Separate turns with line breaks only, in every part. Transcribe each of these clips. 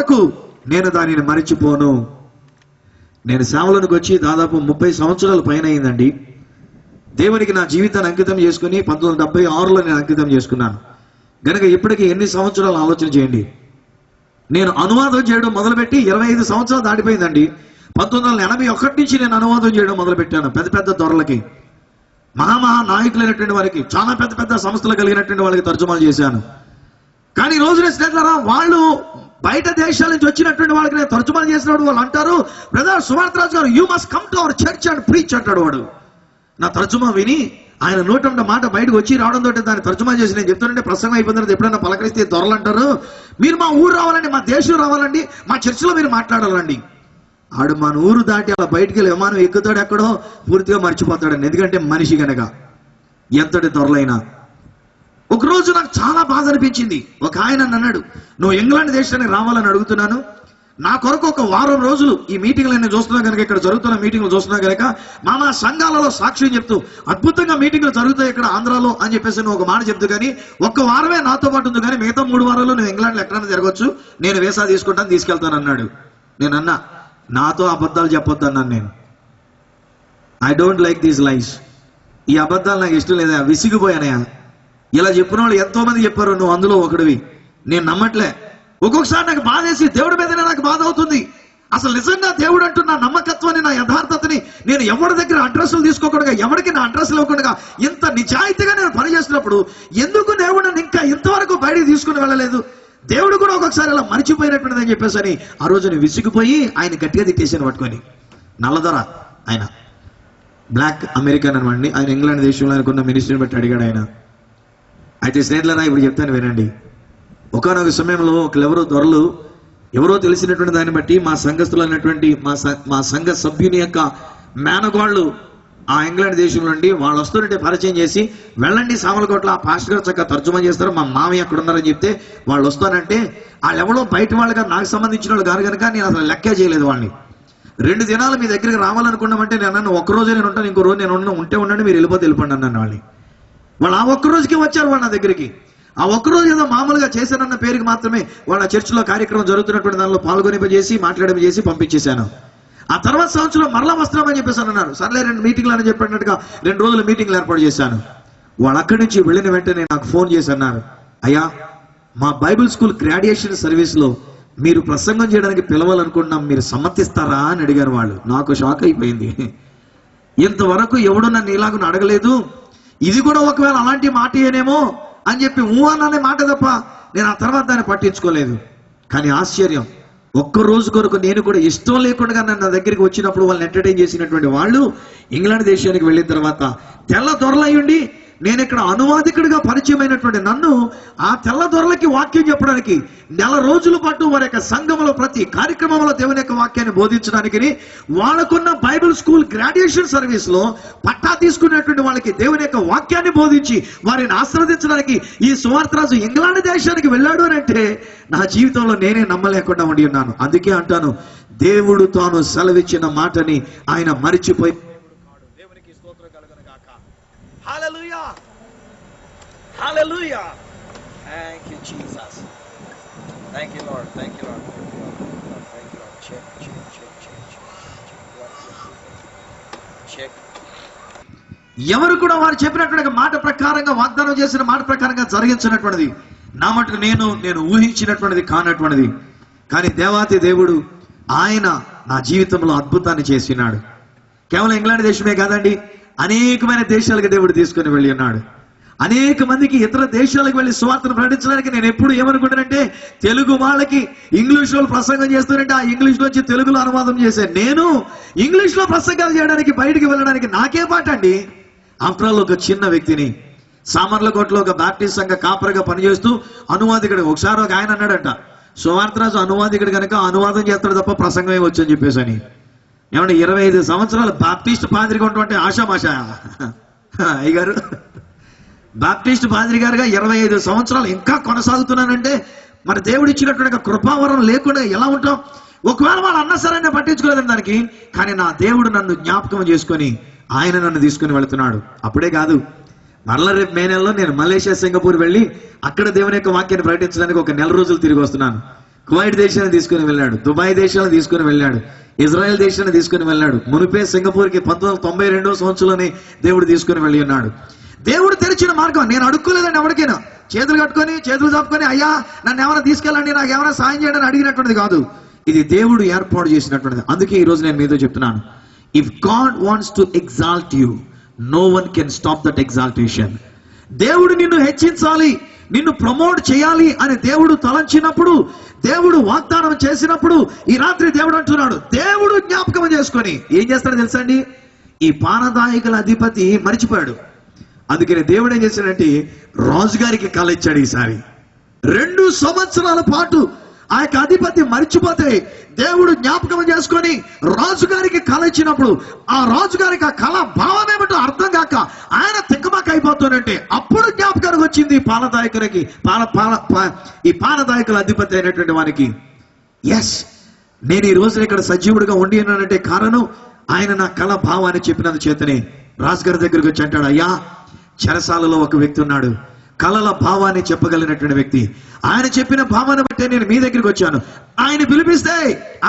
వరకు నేను దానిని మరిచిపోను. నేను సేవలోనికి వచ్చి దాదాపు 30 సంవత్సరాల పైన అయిందండి. దేవునికి నా జీవితాన్ని అంకితం చేసుకుని 1976లో నేను అంకితం చేసుకున్నాను గనక ఇప్పటికీ ఎన్ని సంవత్సరాలు ఆలోచన చేయండి. నేను అనువాదం చేయడం మొదలుపెట్టి 25 సంవత్సరాలు దాటిపోయిందండి. 1981 నుంచి నేను అనువాదం చేయడం మొదలుపెట్టాను. పెద్ద పెద్ద దొరలకి, మహా నాయకులైనటువంటి వారికి, చాలా పెద్ద పెద్ద సంస్థలు కలిగినటువంటి వాళ్ళకి తర్జుమాలు చేశాను. కానీ రోజున స్నేహితులారా, వాళ్ళు బయట దేశాల నుంచి వచ్చినటువంటి వాళ్ళకి నేను తర్జుమాలు చేసినప్పుడు వాళ్ళు అంటారు, బ్రదర్ సువార్త రాజు గారు, you must come to our church and preach అంటాడు వాడు. నా తర్జుమా విని ఆయన నోట మాట బయటకు వచ్చి రావడంతో దాన్ని తర్జుమా చేసి నేను చెప్తానంటే ప్రసంగం అయిపోయిన తర్వాత ఎప్పుడైనా పలకరిస్తే దొరలు అంటారు, మీరు మా ఊరు రావాలండి, మా దేశం రావాలండి, మా చర్చిలో మీరు మాట్లాడాలండి. ఆడు మన ఊరు దాటి అలా బయటికి వెళ్ళి విమానం ఎక్కుతాడు, ఎక్కడో పూర్తిగా మర్చిపోతాడండి. ఎందుకంటే మనిషి కనుక ఎంతటి దొరలైనా. ఒకరోజు నాకు చాలా బాధ అనిపించింది. ఒక ఆయన అన్నాడు, నువ్వు ఇంగ్లాండ్ దేశానికి రావాలని అడుగుతున్నాను, నా కొరకు ఒక వారం రోజులు ఈ మీటింగ్లు నేను చూస్తున్నా కనుక, ఇక్కడ జరుగుతున్న మీటింగ్లు చూస్తున్నా కనుక మా సంఘాలలో సాక్ష్యం చెప్తూ అద్భుతంగా మీటింగ్లు జరుగుతాయి ఇక్కడ ఆంధ్రాలో అని చెప్పేసి నువ్వు ఒక మాట చెప్తూ, కానీ ఒక్క వారమే నాతో పాటు ఉంది, కానీ మిగతా 3 వారాల్లో నువ్వు ఇంగ్లాండ్లో ఎక్కడైనా జరగవచ్చు, నేను వీసా తీసుకుంటాను, తీసుకెళ్తాను అన్నాడు. నేను అన్నా, నాతో అబద్ధాలు చెప్పొద్దు అన్నాను. నేను ఐ డోంట్ లైక్ దీస్ లైస్. ఈ అబద్ధాలు నాకు ఇష్టం లేదా, విసిగిపోయానయా. ఇలా చెప్పిన వాళ్ళు ఎంతో మంది చెప్పారు, నువ్వు అందులో ఒకడివి. నేను నమ్మట్లే. ఒక్కొక్కసారి నాకు బాధ వేసి దేవుడి మీదనే నాకు బాధ అవుతుంది. అసలు నిజంగా దేవుడు అంటున్న నమ్మకత్వాన్ని, నా యథార్థతని నేను ఎవరి దగ్గర అడ్రస్లు తీసుకోకుండా, ఎవరికి నా అడ్రస్లు ఇవ్వకుండా ఇంత నిజాయితీగా నేను పనిచేస్తున్నప్పుడు ఎందుకు దేవుడు నన్ను ఇంకా ఇంతవరకు బయటికి తీసుకుని వెళ్ళలేదు? దేవుడు కూడా ఒక్కొక్కసారి అలా మర్చిపోయినటువంటిది అని చెప్పేసి అని ఆ రోజు నేను విసిగిపోయి ఆయన గట్టిగా తిట్టేసాను పట్టుకొని. నల్లదొర ఆయన, బ్లాక్ అమెరికన్ అనమాట. ఆయన ఇంగ్లాండ్ దేశంలో అనుకున్న మినిస్ట్రీని బట్టి అడిగాడు ఆయన. అయితే స్నేహితులారా, ఇప్పుడు చెప్తాను వినండి. ఒకనొక సమయంలో ఒకరెవరో దొరలు, ఎవరో తెలిసినటువంటి దాన్ని బట్టి మా సంఘస్థులు అయినటువంటి మా సంఘ సభ్యుని యొక్క మేనగోళ్ళు ఆ ఇంగ్లాండ్ దేశంలో నుండి వాళ్ళు వస్తుంటే పరిచయం చేసి, వెళ్ళండి సామలకోట్ల, ఆ పాస్టర్ గారు చక్కగా తర్జుమా చేస్తారు, మా మామయ్య అక్కడ ఉన్నారని చెప్తే వాళ్ళు వస్తానంటే వాళ్ళు ఎవరో బయట వాళ్ళుగా నాకు సంబంధించిన వాళ్ళు కాదు కనుక నేను అసలు లెక్కే చేయలేదు వాళ్ళని. 2 దినాలు మీ దగ్గరికి రావాలనుకున్నామంటే నేను అన్నాను, ఒక్కరోజే నేను ఉంటాను, ఇంకో రోజు నేను ఉంటే ఉండండి, మీరు వెళ్ళిపోండి అన్నాను. వాళ్ళు ఆ ఒక్కరోజుకి వచ్చారు వాళ్ళు నా దగ్గరికి. ఆ ఒక్కరోజు ఏదో మామూలుగా చేశానన్న పేరుకి మాత్రమే వాళ్ళ చర్చిలో కార్యక్రమం జరుగుతున్నటువంటి దానిలో పాల్గొనిపజేసి మాట్లాడేసి పంపించేశాను. ఆ తర్వాత సంవత్సరం మరలా వస్తున్నామని చెప్పేసి అన్నారు. సర్లే 2 మీటింగ్లు అని చెప్పినట్టుగా 2 రోజులు మీటింగ్లు ఏర్పాటు చేశాను. వాళ్ళు అక్కడి నుంచి వెళ్ళిన వెంటనే నాకు ఫోన్ చేసి అన్నారు, అయ్యా మా బైబిల్ స్కూల్ గ్రాడ్యుయేషన్ సర్వీస్లో మీరు ప్రసంగం చేయడానికి పిలవాలనుకుంటున్నాం, మీరు సమ్మతిస్తారా అని అడిగారు వాళ్ళు. నాకు షాక్ అయిపోయింది. ఇంతవరకు ఎవడు నన్ను ఇలాగ అడగలేదు, ఇది కూడా ఒకవేళ అలాంటి మాట ఏనేమో అని చెప్పి అనే మాట తప్ప నేను ఆ తర్వాత దాన్ని పట్టించుకోలేదు. కానీ ఆశ్చర్యం, ఒక్క రోజు కొరకు నేను కూడా ఇష్టం లేకుండా నా దగ్గరికి వచ్చినప్పుడు వాళ్ళని ఎంటర్టైన్ చేసినటువంటి వాళ్ళు ఇంగ్లాండ్ దేశానికి వెళ్ళిన తర్వాత తెల్ల దొరలయ్యండి, నేను ఇక్కడ అనువాదికుడిగా పరిచయమైనటువంటి నన్ను ఆ తెల్ల దొరలకి వాక్యం చెప్పడానికి 4 రోజుల పాటు వారి యొక్క సంఘంలో ప్రతి కార్యక్రమంలో దేవుని యొక్క వాక్యాన్ని బోధించడానికి వాళ్ళకున్న బైబిల్ స్కూల్ గ్రాడ్యుయేషన్ సర్వీస్ లో పట్టా తీసుకున్నటువంటి వాళ్ళకి దేవుని యొక్క వాక్యాన్ని బోధించి వారిని ఆశీర్వదించడానికి ఈ సువార్త రాజు ఇంగ్లాండ్ దేశానికి వెళ్ళాడు అని అంటే నా జీవితంలో నేనే నమ్మలేకుండా ఉండి ఉన్నాను. అందుకే అంటాను, దేవుడు తాను సెలవిచ్చిన మాటని ఆయన మరిచిపోయి. Hallelujah. Hallelujah. Thank you, Jesus. Thank you, Lord. Thank you, Lord. Thank you, Lord. Check. ఎవరు కూడా వారు చెప్పినటువంటి మాట ప్రకారంగా, వాగ్దానం చేసిన మాట ప్రకారంగా జరిగించినటువంటిది నా మటుకు నేను ఊహించినటువంటిది కానటువంటిది. కానీ దేవాతి దేవుడు ఆయన నా జీవితంలో అద్భుతాన్ని చేసినాడు. కేవలం ఇంగ్లాండ్ దేశమే కాదండి, అనేకమైన దేశాలకు దేవుడు తీసుకుని వెళ్ళి ఉన్నాడు. అనేక మందికి ఇతర దేశాలకు వెళ్ళి సువార్తను ప్రకటించడానికి నేను ఎప్పుడు ఏమనుకుంటానంటే, తెలుగు వాళ్ళకి ఇంగ్లీష్ లో ప్రసంగం చేస్తానంటే ఆ ఇంగ్లీష్ నుంచి తెలుగులో అనువాదం చేశాను. నేను ఇంగ్లీష్ లో ప్రసంగాలు చేయడానికి బయటికి వెళ్ళడానికి నాకే పాట అండి. ఆఫ్టర్ ఆల్ ఒక చిన్న వ్యక్తిని సామర్లకోటలో ఒక బాప్టిస్ట్ సంఘ కాపరిగా పనిచేస్తూ అనువాదికుడు. ఒకసారి ఒక ఆయన అన్నాడంట, సువార్త రాజు అనువాదికుడు కనుక అనువాదం చేస్తాడు తప్ప ప్రసంగమే వచ్చు అని చెప్పేసి అని. ఏమంటే 25 సంవత్సరాలు బాప్టిస్ట్ పాద్రిగా ఉన్నటువంటి ఆశామాష అయ్యగారు, బాప్టిస్ట్ పాద్రి గారుగా 25 సంవత్సరాలు ఇంకా కొనసాగుతున్నానంటే మరి దేవుడు ఇచ్చినటువంటి కృపావరం లేకుండా ఎలా ఉంటాం? ఒకవేళ వాళ్ళు అన్న సరైన పట్టించుకోలేదని దానికి, కానీ నా దేవుడు నన్ను జ్ఞాపకం చేసుకొని ఆయన నన్ను తీసుకుని వెళుతున్నాడు. అప్పుడే కాదు, మరలా రేపు మే నెలలో నేను మలేషియా, సింగపూర్ వెళ్ళి అక్కడ దేవుని యొక్క వాక్యాన్ని ప్రకటించడానికి ఒక 4 రోజులు తిరిగి వస్తున్నాను. కువైట్ దేశాన్ని తీసుకుని వెళ్ళాడు, దుబాయ్ దేశాన్ని తీసుకుని వెళ్ళాడు, ఇజ్రాయెల్ దేశాన్ని తీసుకుని వెళ్ళాడు. మునిపే సింగపూర్కి 1992 సంవత్సరంలోనే దేవుడు తీసుకుని వెళ్ళి ఉన్నాడు. దేవుడు తెరిచిన మార్గం. నేను అడుక్కోలేదండి ఎవరికైనా, చేతులు కట్టుకొని చేతులు చాపుకొని అయ్యా నన్ను ఎవరైనా తీసుకెళ్ళండి, నాకు ఎవరైనా సాయం చేయండి అని అడిగినటువంటిది కాదు. ఇది దేవుడు ఏర్పాటు చేసినటువంటిది. అందుకే ఈ రోజు నేను మీతో చెప్తున్నాను, if God wants to exalt you, no one can stop that exaltation. దేవుడు నిన్ను హెచ్చించాలి, నిన్ను ప్రమోట్ చేయాలి అని దేవుడు తలంచినప్పుడు, దేవుడు వాగ్దానం చేసినప్పుడు, ఈ రాత్రి దేవుడు అంటున్నాడు, దేవుడు జ్ఞాపకం చేసుకొని ఏం చేస్తాడో తెలుసా అండి, ఈ పానదాయకుల అధిపతి మరిచిపోయాడు. అందుకని దేవుడు ఏం చేశాడంటే రాజుగారికి కళ ఇచ్చాడు. ఈసారి 2 సంవత్సరాల పాటు ఆ యొక్క అధిపతి మరిచిపోతే దేవుడు జ్ఞాపకం చేసుకొని రాజుగారికి కళ ఇచ్చినప్పుడు, ఆ రాజుగారికి ఆ కళ భావం ఏమిటో అర్థం కాక ఆయన తిక్కమాక అయిపోతానంటే అప్పుడు జ్ఞాపకానికి వచ్చింది పానదాయకునికి, ఈ పానదాయకుల అధిపతి అయినటువంటి వానికి. ఎస్, నేను ఈ రోజున ఇక్కడ సజీవుడిగా ఉండి ఉన్నానంటే కారణం ఆయన నా కళ భావాన్ని చెప్పినందు చేతనే. రాజుగారి దగ్గరికి వచ్చి అంటాడు, అయ్యా చెరసాలలో ఒక వ్యక్తి ఉన్నాడు, కళల భావాన్ని చెప్పగలిగినటువంటి వ్యక్తి. ఆయన చెప్పిన భావాన్ని బట్టే నేను మీ దగ్గరికి వచ్చాను. ఆయన పిలిపిస్తే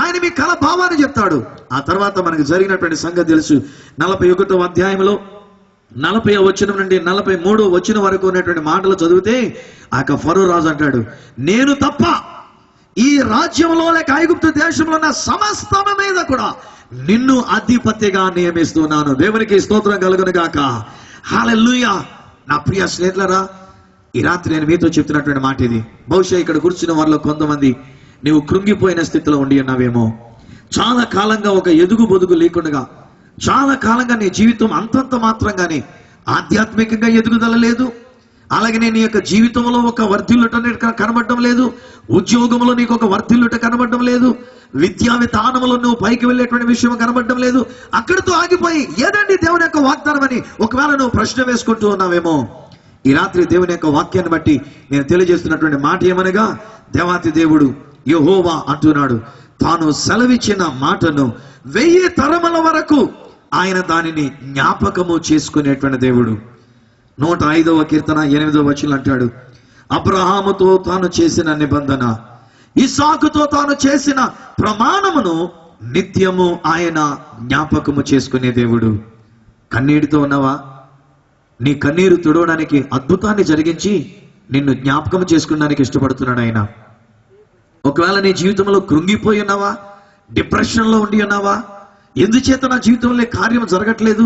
ఆయన మీ కళ భావాన్ని చెప్తాడు. ఆ తర్వాత మనకు జరిగినటువంటి సంగతి తెలుసు. 41వ అధ్యాయంలో 40వ వచనం నుండి 43వ వచనం వరకు ఉన్నటువంటి మాటలు చదివితే ఆ యొక్క ఫరో రాజు అంటాడు, నేను తప్ప ఈ రాజ్యంలో లేక ఐగుప్తు దేశంలో ఉన్న సమస్తం మీద కూడా నిన్ను అధిపతిగా నియమిస్తున్నాను. దేవునికి స్తోత్రం కలుగును గాక. హల్లెలూయా. నా ప్రియ స్నేహితులారా, ఈ రాత్రి నేను మీతో చెప్తున్నటువంటి మాట ఇది. బహుశా ఇక్కడ కూర్చున్న వారిలో కొంతమంది నీవు కృంగిపోయిన స్థితిలో ఉండి ఉన్నావేమో. చాలా కాలంగా ఒక ఎదుగు బొదుగు లేకుండా, చాలా కాలంగా నీ జీవితం అంతంత మాత్రంగానే ఆధ్యాత్మికంగా ఎదుగుదల లేదు. అలాగే నీ యొక్క జీవితంలో ఒక వర్ధిల్లుట కనబడటం లేదు, ఉద్యోగంలో నీకు ఒక వర్ధిల్లుట కనబడటం లేదు, విద్యా విధానంలో నువ్వు పైకి వెళ్ళేటువంటి విషయం కనబడటం లేదు. అక్కడితో ఆగిపోయి ఏదండి దేవుని యొక్క వాగ్దానం అని ఒకవేళ నువ్వు ప్రశ్న వేసుకుంటూ ఉన్నావేమో. ఈ రాత్రి దేవుని యొక్క వాక్యాన్ని బట్టి నేను తెలియజేస్తున్నటువంటి మాట ఏమనగా, దేవాతి దేవుడు యెహోవా అంటున్నాడు, తాను సెలవిచ్చిన మాటను 1000 తరముల వరకు ఆయన దానిని జ్ఞాపకము చేసుకునేటువంటి దేవుడు. 105వ కీర్తన 8వ వచనం అంటాడు, అబ్రహాముతో తాను చేసిన నిబంధన, ఇస్సాకుతో తాను చేసిన ప్రమాణమును నిత్యము ఆయన జ్ఞాపకము చేసుకునే దేవుడు. కన్నీటితో ఉన్నావా? నీ కన్నీరు తుడవడానికి అద్భుతాన్ని జరిగించి నిన్ను జ్ఞాపకం చేసుకోవడానికి ఇష్టపడుతున్నాడు ఆయన. ఒకవేళ నీ జీవితంలో కృంగిపోయి ఉన్నావా, డిప్రెషన్లో ఉండి ఉన్నావా, ఎందుచేత నా జీవితంలో కార్యం జరగట్లేదు,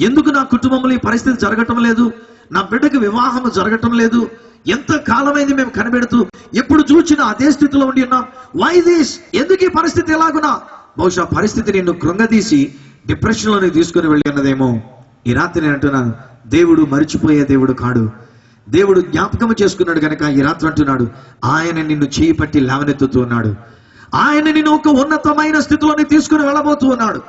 ఎందుకు నా కుటుంబంలో ఈ పరిస్థితి జరగటం లేదు, నా బిడ్డకు వివాహం జరగటం లేదు, ఎంత కాలమైంది మేము కనిపెడుతూ ఎప్పుడు చూచినా అదే స్థితిలో ఉండి ఉన్నాం, వై దిస్, ఎందుకు ఈ పరిస్థితి ఎలాగునా? బహుశా పరిస్థితి నిన్ను కృంగదీసి డిప్రెషన్లోకి తీసుకుని వెళ్ళి ఉన్నదేమో. ఈ రాత్రి నేను అంటున్నాను, దేవుడు మరిచిపోయే దేవుడు కాడు. దేవుడు జ్ఞాపకం చేసుకున్నాడు కనుక ఈ రాత్రి అంటున్నాడు, ఆయన నిన్ను చేయి పట్టి లేవనెత్తుతూ ఉన్నాడు. ఆయన నిన్ను ఒక ఉన్నతమైన స్థితిలోని తీసుకుని వెళ్ళబోతూ ఉన్నాడు.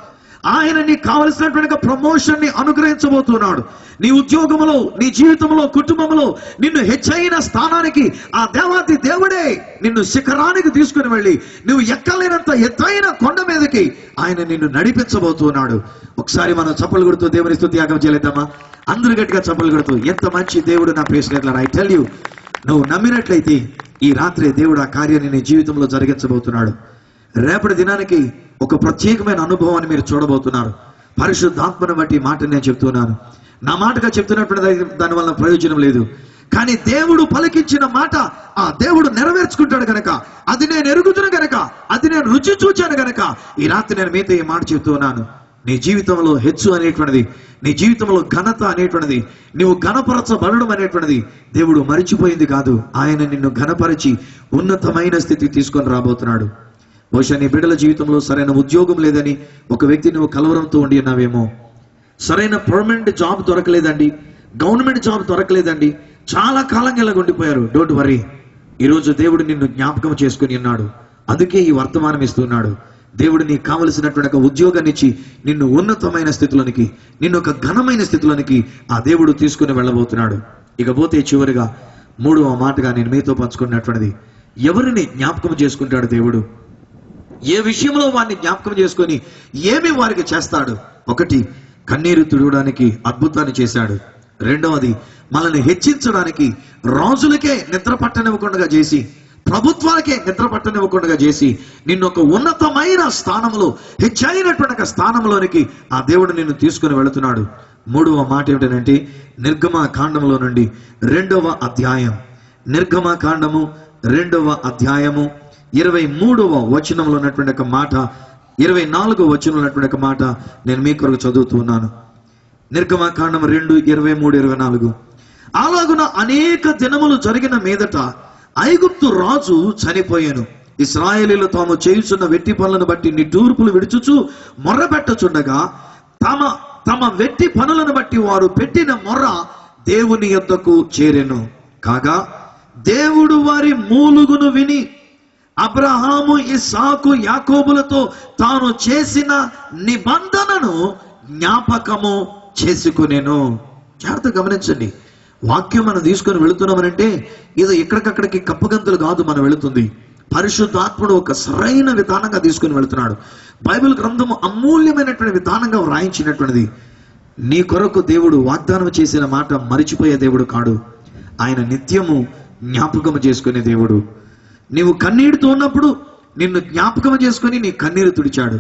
ఆయన నీకు కావలసినటువంటి ప్రమోషన్ ని అనుగ్రహించబోతున్నాడు. నీ ఉద్యోగంలో, నీ జీవితంలో, కుటుంబంలో నిన్ను హెచ్చైన స్థానానికి ఆ దేవాతి దేవుడే నిన్ను శిఖరానికి తీసుకుని వెళ్ళి నువ్వు ఎక్కలేనంత ఎత్తైన కొండ మీదకి ఆయన నిన్ను నడిపించబోతున్నాడు. ఒకసారి మనం చప్పలు కొడుతూ దేవుని స్తుతి యాగం చేయలేద్దామా? అందరూ గట్టిగా చప్పలు కొడుతూ, ఎంత మంచి దేవుడు నా ప్రియ స్నేహితులారా. ఐ టెల్ యూ, నువ్వు నమ్మినట్లయితే ఈ రాత్రి దేవుడు ఆ కార్యాన్ని నీ జీవితంలో జరిగించబోతున్నాడు. రేపటి దినానికి ఒక ప్రత్యేకమైన అనుభవాన్ని మీరు చూడబోతున్నారు. పరిశుద్ధాత్మను బట్టి మాట నేను చెప్తున్నాను. నా మాటగా చెప్తున్నప్పుడు దాని వల్ల ప్రయోజనం లేదు, కానీ దేవుడు పలికించిన మాట ఆ దేవుడు నెరవేర్చుకుంటాడు కనుక, అది నేను ఎరుగుతున్నా కనుక, అది నేను రుచి చూచాను కనుక ఈ రాత్రి నేను మీతో ఈ మాట చెప్తున్నాను. నీ జీవితంలో హెచ్చు అనేటువంటిది, నీ జీవితంలో ఘనత అనేటువంటిది, నువ్వు ఘనపరచబడడం అనేటువంటిది దేవుడు మరిచిపోయింది కాదు. ఆయన నిన్ను ఘనపరిచి ఉన్నతమైన స్థితికి తీసుకొని రాబోతున్నాడు. బహుశా నీ బిడ్డల జీవితంలో సరైన ఉద్యోగం లేదని ఒక వ్యక్తి నువ్వు కలవరంతో ఉండి ఉన్నావేమో. సరైన పర్మనెంట్ జాబ్ దొరకలేదండి, గవర్నమెంట్ జాబ్ దొరకలేదండి, చాలా కాలంగా ఇలా ఉండిపోయారు. డోంట్ వరీ, ఈరోజు దేవుడు నిన్ను జ్ఞాపకం చేసుకుని ఉన్నాడు. అందుకే ఈ వర్తమానం ఇస్తున్నాడు. దేవుడు నీకు కావలసినటువంటి ఒక ఉద్యోగాన్ని ఇచ్చి నిన్ను ఉన్నతమైన స్థితిలోనికి, నిన్ను ఒక ఘనమైన స్థితిలోనికి ఆ దేవుడు తీసుకుని వెళ్ళబోతున్నాడు. ఇకపోతే చివరిగా 3వ మాటగా నేను మీతో పంచుకున్నటువంటిది, ఎవరిని జ్ఞాపకం చేసుకుంటాడు దేవుడు, ఏ విషయంలో వారిని జ్ఞాపకం చేసుకొని ఏమి వారికి చేస్తాడు? 1, కన్నీరు తుడవడానికి అద్భుతాన్ని చేశాడు. 2వది, మనల్ని హెచ్చించడానికి రాజులకే నిద్ర పట్టనివ్వకుండా చేసి ప్రభుత్వాలకే నిద్ర పట్టనివ్వకుండా చేసి నిన్ను ఒక ఉన్నతమైన స్థానంలో, హెచ్చైనటువంటి ఒక స్థానంలోనికి ఆ దేవుడు నిన్ను తీసుకుని వెళుతున్నాడు. మూడవ మాట ఏమిటంటే నిర్గమకాండంలో నుండి 2వ అధ్యాయం, నిర్గమకాండము 2వ అధ్యాయము 23వ వచనంలో ఉన్నటువంటి ఒక మాట, 24వ వచనంలో ఉన్నటువంటి ఒక మాట నేను మీ కొరకు చదువుతున్నాను. నిర్గమకాండం 2:23-24. అలాగున అనేక దినములు జరిగిన మీదట ఐగుప్తు రాజు చనిపోయాను. ఇశ్రాయేలీయులు తాము చేయుచున్న వెట్టి పనులను బట్టి నిట్టూర్పులు విడుచుచు మొర్రపెట్టుచుండగా తమ వెట్టి పనులను బట్టి వారు పెట్టిన మొర్ర దేవుని యొద్దకు చేరెను. కాగా దేవుడు వారి మూలుగును విని అబ్రహాము, ఇస్సాకు, యాకోబులతో తాను చేసిన నిబంధనను జ్ఞాపకము చేసుకునేను. జాగ్రత్త గమనించండి. వాక్యం మనం తీసుకొని వెళుతున్నామనంటే ఇది ఎక్కడికక్కడికి కప్పగంతులు కాదు మనం వెళుతుంది. పరిశుద్ధాత్ముడు ఒక సరైన విధానంగా తీసుకుని వెళుతున్నాడు. బైబిల్ గ్రంథము అమూల్యమైనటువంటి విధానంగా వ్రాయించినటువంటిది. నీ కొరకు దేవుడు వాగ్దానం చేసిన మాట మరిచిపోయే దేవుడు కాడు. ఆయన నిత్యము జ్ఞాపకము చేసుకునే దేవుడు. నీవు కన్నీటితో ఉన్నప్పుడు నిన్ను జ్ఞాపకము చేసుకుని నీ కన్నీరు తుడిచాడు.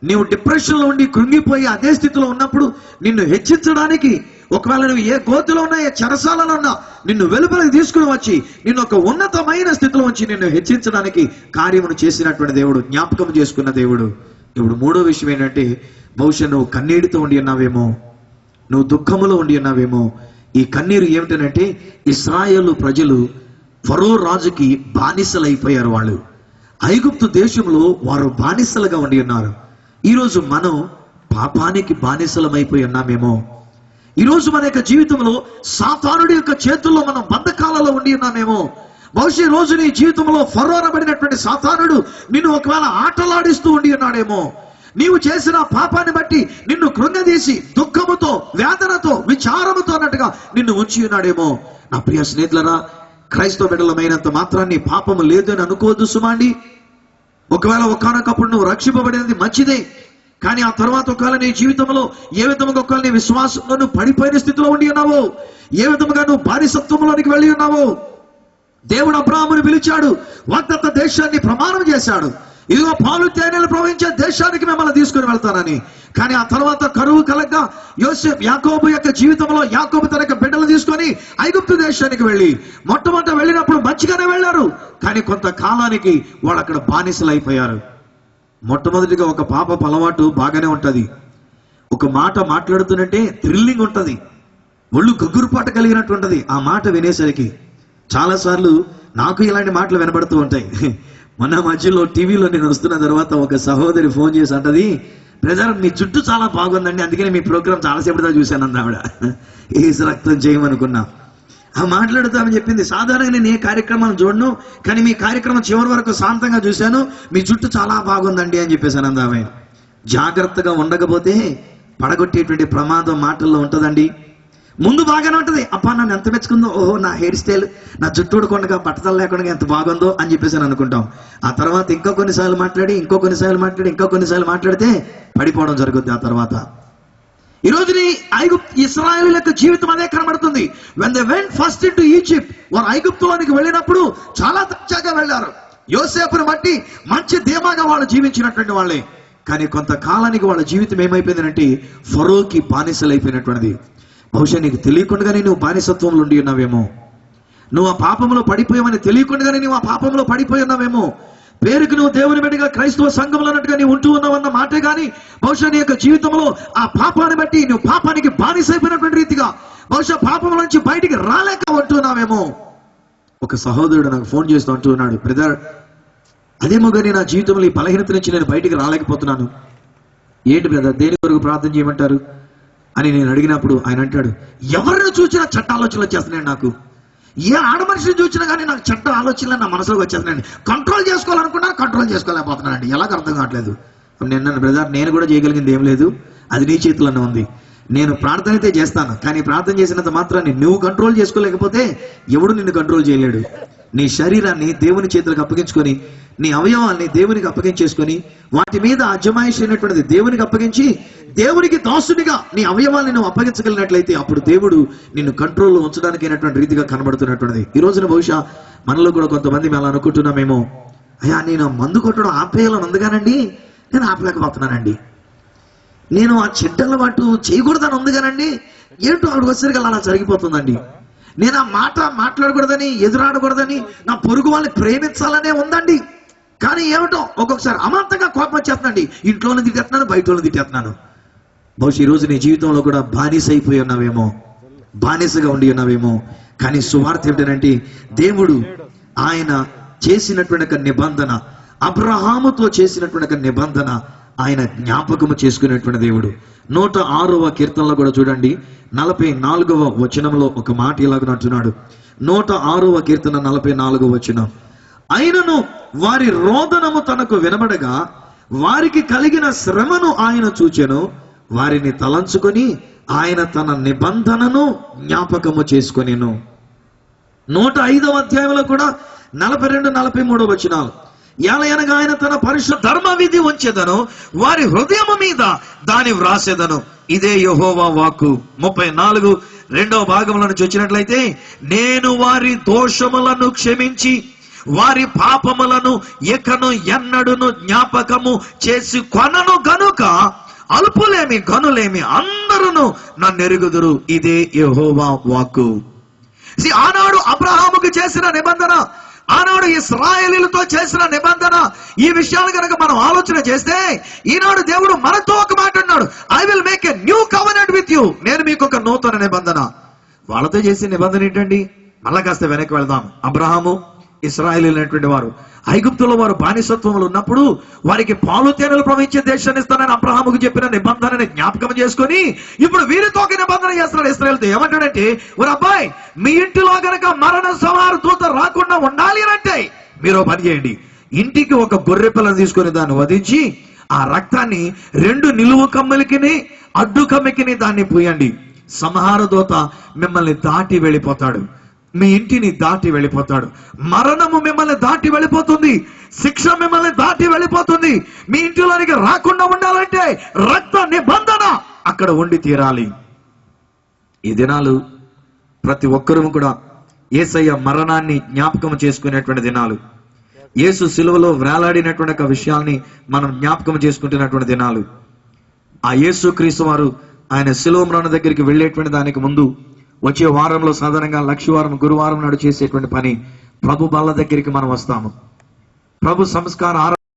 నీవు డిప్రెషన్లో ఉండి కృంగిపోయి అదే స్థితిలో ఉన్నప్పుడు నిన్ను హెచ్చించడానికి, ఒకవేళ నువ్వు ఏ గోతిలో ఉన్నా, ఏ చెరసాలలో ఉన్నా, నిన్ను వెలుపలికి తీసుకుని వచ్చి నిన్ను ఒక ఉన్నతమైన స్థితిలో వచ్చి నిన్ను హెచ్చించడానికి కార్యమును చేసినటువంటి దేవుడు, జ్ఞాపకం చేసుకున్న దేవుడు. ఇప్పుడు మూడో విషయం ఏంటంటే, బహుశా నువ్వు కన్నీటితో ఉండి ఉన్నావేమో, నువ్వు దుఃఖములో ఉండి ఉన్నావేమో. ఈ కన్నీరు ఏమిటంటే, ఇశ్రాయేలు ప్రజలు ఫరో రాజుకి బానిసలైపోయారు. వాళ్ళు ఐగుప్తు దేశంలో వారు బానిసలుగా ఉండి ఉన్నారు. ఈరోజు మనం పాపానికి బానిసలమైపోయి ఉన్నామేమో. ఈరోజు మన యొక్క జీవితంలో సాతానుడి యొక్క చేతుల్లో మనం బంధకాలలో ఉండి ఉన్నామేమో. బహుశా ఈ రోజు నీ జీవితంలో ఫరో అనబడినటువంటి సాతానుడు నిన్ను ఒకవేళ ఆటలాడిస్తూ ఉండి ఉన్నాడేమో. నీవు చేసిన పాపాన్ని బట్టి నిన్ను కృంగదీసి దుఃఖముతో, వేదనతో, విచారముతో అన్నట్టుగా నిన్ను ఉంచి ఉన్నాడేమో. నా ప్రియ స్నేహితులరా, క్రైస్తవ బిడ్డలమైనంత మాత్రాన్ని పాపము లేదు అని అనుకోవద్దు సుమాండి. ఒకవేళ ఒకానొకప్పుడు నువ్వు రక్షింపబడినది మంచిదే, కానీ ఆ తర్వాత ఒకవేళ నీ జీవితంలో ఏ విధముగా ఒకవేళ నీ విశ్వాసంలో నువ్వు పడిపోయిన స్థితిలో ఉండి ఉన్నావో, ఏ విధముగా నువ్వు బానిసత్వంలోనికి వెళ్ళి ఉన్నావో, దేవుడు అబ్రాహామును పిలిచాడు, వాగ్దత్త దేశాన్ని ప్రమాణం చేశాడు, ఇదిగో పాలు తేనెలు ప్రవహించే దేశానికి మిమ్మల్ని తీసుకుని వెళ్తానని. కానీ ఆ తర్వాత కరువు కలగ్గా యాకోబు యొక్క జీవితంలో యాకోబు తన బిడ్డలు తీసుకొని ఐగుప్తు దేశానికి వెళ్ళి మొట్టమొదట వెళ్ళినప్పుడు మంచిగానే వెళ్ళారు, కానీ కొంతకాలానికి వాళ్ళు అక్కడ బానిసలు అయిపోయారు. మొట్టమొదటిగా ఒక పాప అలవాటు బాగానే ఉంటది. ఒక మాట మాట్లాడుతున్నట్టే థ్రిల్లింగ్ ఉంటది, ఒళ్ళు గగ్గురుపాట కలిగినట్టు ఉంటది. ఆ మాట వినేసరికి చాలాసార్లు నాకు ఇలాంటి మాటలు వినబడుతూ ఉంటాయి. మన మధ్యలో టీవీలో నేను వస్తున్న తర్వాత ఒక సహోదరి ఫోన్ చేసి అంటది, బ్రదర్ మీ జుట్టు చాలా బాగుందండి, అందుకని మీ ప్రోగ్రామ్ చాలాసేపటిదా చూశాను అంది ఆవిడ. ఏసు రక్తం చేయమనుకున్నా. ఆ మాట్లాడుతామని చెప్పింది. సాధారణంగా నేను ఏ కార్యక్రమాన్ని చూడను, కానీ మీ కార్యక్రమం చివరి వరకు శాంతంగా చూశాను, మీ జుట్టు చాలా బాగుందండి అని చెప్పేసాను అంది ఆమె. జాగ్రత్తగా ఉండకపోతే పడగొట్టేటువంటి ప్రమాదం మాటల్లో ఉంటుందండి. ముందు బాగానే ఉంటుంది, అప్పా నన్ను ఎంత మెచ్చుకుందో, ఓహో నా హెయిర్ స్టైల్, నా జుట్టు ఊడకుండా పట్టతల లేకుండా ఎంత బాగుందో అని చెప్పేసి అనుకుంటాం. ఆ తర్వాత ఇంకో కొన్నిసార్లు మాట్లాడితే పడిపోవడం జరుగుద్ది. ఆ తర్వాత ఈరోజు ఇశ్రాయేలు యొక్క జీవితం అదే కనబడుతుంది. when they went first into Egypt, వారు ఐగుప్తులోనికి వెళ్ళినప్పుడు చాలా చక్కగా వెళ్ళారు. యోసేపును బట్టి మంచి ధీమాగా వాళ్ళు జీవించినటువంటి వాళ్ళే. కానీ కొంతకాలానికి వాళ్ళ జీవితం ఏమైపోయిందంటే ఫరోకి బానిసలైపోయినటువంటిది. బహుశా నీకు తెలియకుండానే నువ్వు బానిసత్వంలో ఉండి ఉన్నావేమో, నువ్వు ఆ పాపంలో పడిపోయావని తెలియకుండానే నువ్వు ఆ పాపంలో పడిపోయి ఉన్నావేమో. పేరుకు నువ్వు దేవుని బిడ్డగా క్రైస్తవ సంఘంలో అన్నట్టుగా నీవు ఉంటూ ఉన్నావన్న మాటే కానీ బహుశా నీ యొక్క జీవితంలో ఆ పాపాన్ని బట్టి నువ్వు పాపానికి బానిసైపోయినటువంటి రీతిగా బహుశా పాపం నుంచి బయటికి రాలేక ఉంటున్నావేమో. ఒక సహోదరుడు నాకు ఫోన్ చేస్తూ అంటూ ఉన్నాడు, బ్రదర్ అదేమో కానీ నా జీవితంలో ఈ బలహీనత నుంచి నేను బయటికి రాలేకపోతున్నాను. ఏంటి బ్రదర్, దేని కొరకు ప్రార్థన చేయమంటారు అని నేను అడిగినప్పుడు ఆయన అంటాడు, ఎవరిని చూసినా చెడ్డ ఆలోచనలు వచ్చేస్తున్నాయి నాకు, ఏ ఆడమనిషిని చూసినా కానీ నాకు చెడ్డ ఆలోచనలు నా మనసులోకి వచ్చేస్తున్నాయండి, కంట్రోల్ చేసుకోవాలనుకున్నా కంట్రోల్ చేసుకోలేకపోతున్నానండి, ఎలాగ అర్థం కావట్లేదు. నేను బ్రదర్ నేను కూడా చేయగలిగింది ఏం లేదు, అది నీ చేతుల్లోనే ఉంది. నేను ప్రార్థన అయితే చేస్తాను, కానీ ప్రార్థన చేసినంత మాత్రాన్ని నువ్వు కంట్రోల్ చేసుకోలేకపోతే ఎవడు నిన్ను కంట్రోల్ చేయలేడు. నీ శరీరాన్ని దేవుని చేతులకు అప్పగించుకొని, నీ అవయవాల్ని దేవునికి అప్పగించేసుకొని, వాటి మీద అజమాయిషి అయినటువంటిది దేవునికి అప్పగించి, దేవునికి దాసునిగా నీ అవయవాల్ని నువ్వు అప్పగించగలిగినట్లయితే అప్పుడు దేవుడు నిన్ను కంట్రోల్లో ఉంచడానికి అయినటువంటి రీతిగా కనబడుతున్నటువంటిది. ఈ రోజున బహుశా మనలో కూడా కొంతమంది మేము అలా అనుకుంటున్నామేమో, అయ్యా నేను మందు కొట్టడం ఆపేయాలని ఉందిగానండి, నేను ఆపలేకపోతున్నానండి. నేను ఆ చెడ్డ అలవాటు చేయకూడదని ఉందిగానండి, ఏంటో అక్కడికి వచ్చేసరికి అలా జరిగిపోతుందండి. నేను ఆ మాట మాట్లాడకూడదని, ఎదురాడకూడదని, నా పొరుగు వాళ్ళని ప్రేమించాలనే ఉందండి. కానీ ఏమిటో ఒక్కొక్కసారి అమాంతంగా కోపం వచ్చేస్తుందండి. ఇంట్లోనే తిట్టేస్తున్నాను, బయటలో తిట్టేస్తున్నాను. బహుశా ఈ రోజు నీ జీవితంలో కూడా బానిస అయిపోయి ఉన్నావేమో, బానిసగా ఉండి ఉన్నావేమో. కానీ సువార్త ఏమిటంటే, దేవుడు ఆయన చేసినటువంటి ఒక నిబంధన, అబ్రహాముతో చేసినటువంటి ఒక నిబంధన ఆయన జ్ఞాపకము చేసుకునేటువంటి దేవుడు. 106వ కీర్తనలో కూడా చూడండి, 44వ వచనంలో ఒక మాట ఇలాగ అంటున్నాడు. 106వ కీర్తన 44వ వచనం, ఆయనను వారి రోదనము తనకు వినబడగా వారికి కలిగిన శ్రమను ఆయన చూచెను, వారిని తలంచుకొని ఆయన తన నిబంధనను జ్ఞాపకము చేసుకొనెను. 105వ అధ్యాయంలో కూడా 42, 43 వచనాలు, ఎలయనగా ఆయన తన పరిశుద్ధ ధర్మ విధి ఉంచెదను, వారి హృదయము మీద దాని వ్రాసెదను, ఇదే యెహోవా వాక్కు. 34 రెండవ భాగంలో నుంచి వచ్చినట్లయితే, నేను వారి దోషములను క్షమించి వారి పాపములను ఎకను ఎన్నడును జ్ఞాపకము చేసి కొనను గనుక అల్పులేమి గనులేమి అందరూ నన్ను ఎరుగుదురు, ఇదే యెహోవా వాక్కు. ఆనాడు అబ్రహాముకు చేసిన నిబంధన, ఆనాడు ఇశ్రాయేలీయులతో చేసిన నిబంధన, ఈ విషయాలు కనుక మనం ఆలోచన చేస్తే ఈనాడు దేవుడు మనతో ఒక మాట అన్నాడు, I will make a new covenant with you. నేను మీకు ఒక నూతన నిబంధన. వాళ్ళతో చేసే నిబంధన ఏంటండి? మళ్ళా కాస్త వెనక్కి వెళ్దాం. అబ్రహాము, ఇశ్రాయేలీయులు అనేటువంటి వారు ఐగుప్తులో వారు బానిసత్వంలో ఉన్నప్పుడు వారికి పాలు తేనెలు ప్రవహించే దేశాన్ని ఇస్తానని అబ్రహాముకు చెప్పిన నిబంధనని జ్ఞాపకం చేసుకొని ఇప్పుడు వీరితో ఒక నిబంధన చేస్తున్నాడు ఇశ్రాయేలుతో. ఏమంటాడంటే, ఓ అబ్బాయి, మీ ఇంటిలో గనక మరణ సంహార దూత రాకుండా ఉండాలి అంటే మీరు పని చేయండి, ఇంటికి ఒక గొర్రె పిల్లని తీసుకొని దాన్ని వధించి ఆ రక్తాన్ని 2 నిలువు కమ్మికిని అడ్డు కమ్మికిని దాన్ని పూయండి. సంహార దూత మిమ్మల్ని దాటి వెళ్ళిపోతాడు, మీ ఇంటిని దాటి వెళ్ళిపోతాడు. మరణము మిమ్మల్ని దాటి వెళ్ళిపోతుంది, శిక్ష మిమ్మల్ని దాటి వెళ్ళిపోతుంది. మీ ఇంటిలోనికి రాకుండా ఉండాలంటే రక్త నిబంధన అక్కడ ఉండి తీరాలి. ఈ దినాలు ప్రతి ఒక్కరూ కూడా యేసయ్య మరణాన్ని జ్ఞాపకం చేసుకునేటువంటి దినాలు, యేసు సిలువలో వేలాడినటువంటి ఒక విషయాల్ని మనం జ్ఞాపకం చేసుకుంటున్నటువంటి దినాలు. ఆ యేసు క్రీస్తు వారు ఆయన సిలువ మరణ దగ్గరికి వెళ్ళేటువంటి దానికి ముందు వచ్చే వారంలో సాధారణంగా లక్షవారం గురువారం నాడు చేసేటువంటి పని, ప్రభు బల్ల దగ్గరికి మనం వస్తాము. ప్రభు సంస్కార